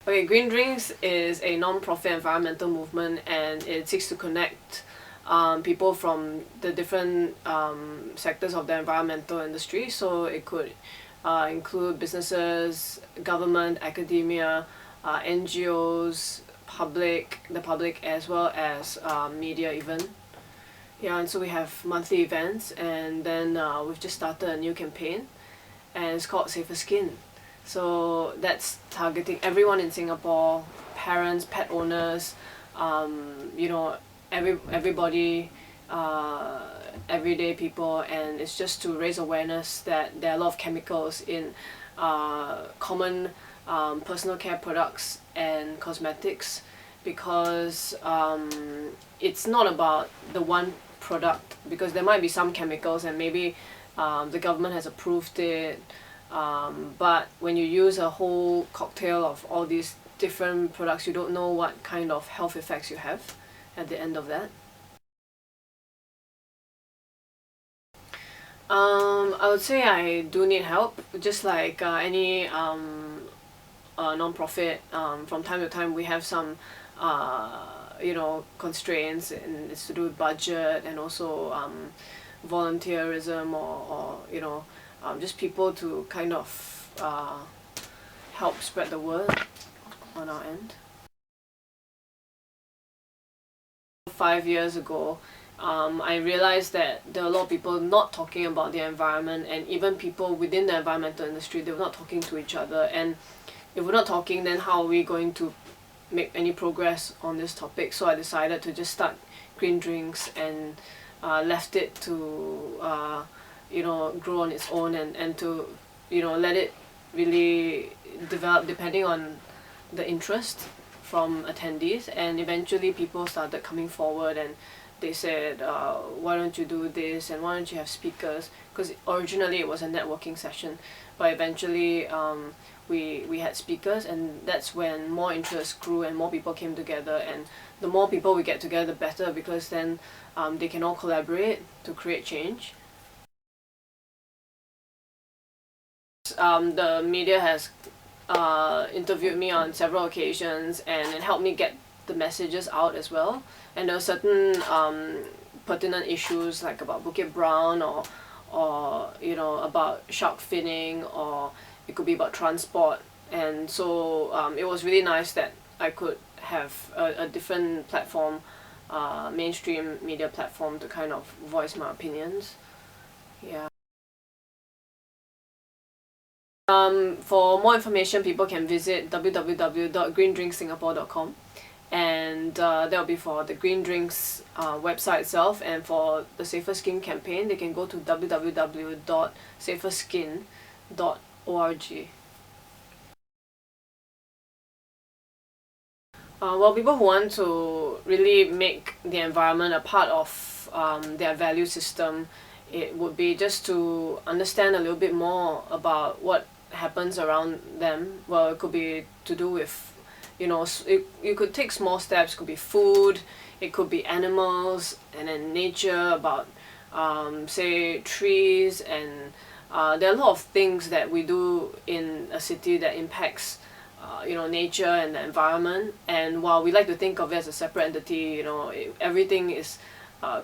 Okay, Green Drinks is a non-profit environmental movement, and it seeks to connect people from the different sectors of the environmental industry. So it could include businesses, government, academia, NGOs, the public, as well as media even. Yeah, and so we have monthly events, and then we've just started a new campaign, and it's called Safer Skin. So that's targeting everyone in Singapore, parents, pet owners, you know, everybody, everyday people, and it's just to raise awareness that there are a lot of chemicals in common personal care products and cosmetics, because it's not about the one product, because there might be some chemicals and maybe the government has approved it, but when you use a whole cocktail of all these different products, you don't know what kind of health effects you have at the end of that. I would say I do need help, just like any non-profit. From time to time, we have some, constraints, and it's to do with budget and also volunteerism, or just people to kind of help spread the word on our end. 5 years ago, I realized that there are a lot of people not talking about the environment, and even people within the environmental industry, they were not talking to each other. And if we're not talking, then how are we going to make any progress on this topic? So I decided to just start Green Drinks, and left it to grow on its own, and to let it really develop depending on the interest from attendees. And eventually people started coming forward, and they said, why don't you do this, and why don't you have speakers, because originally it was a networking session, but eventually we had speakers, and that's when more interest grew and more people came together. And the more people we get together, the better, because then they can all collaborate to create change. The media has interviewed me on several occasions, and it helped me get the messages out as well. And there are certain pertinent issues, like about Bukit Brown, or about shark finning, or it could be about transport. And so it was really nice that I could have a different platform, mainstream media platform, to kind of voice my opinions. Yeah. For more information, people can visit www.greendrinksingapore.com, and that'll be for the Green Drinks website itself. And for the Safer Skin campaign, they can go to www.saferskin.org. Well, people who want to really make the environment a part of their value system, it would be just to understand a little bit more about what happens around them. Well, it could be to do with, you could take small steps. It could be food, it could be animals, and then nature, about say trees, and there are a lot of things that we do in a city that impacts nature and the environment. And while we like to think of it as a separate entity, everything is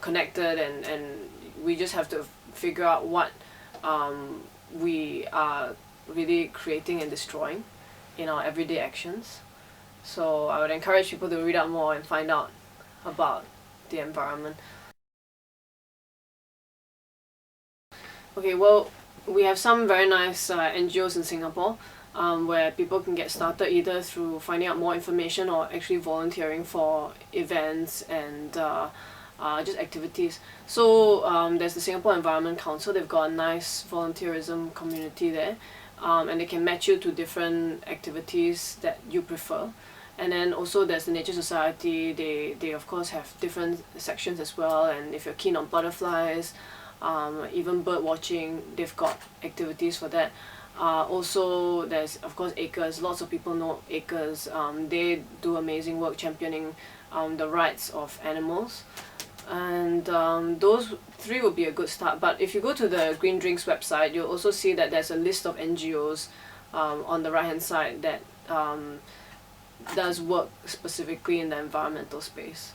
connected, and we just have to figure out what we are really creating and destroying in our everyday actions. So I would encourage people to read up more and find out about the environment. Okay, well, we have some very nice NGOs in Singapore, where people can get started either through finding out more information or actually volunteering for events and just activities. So there's the Singapore Environment Council. They've got a nice volunteerism community there, and they can match you to different activities that you prefer. And then also there's the Nature Society. They of course have different sections as well, and if you're keen on butterflies, even bird watching, they've got activities for that. Also there's of course Acres. Lots of people know Acres. They do amazing work championing the rights of animals. And those three would be a good start. But if you go to the Green Drinks website, you'll also see that there's a list of NGOs on the right hand side that does work specifically in the environmental space.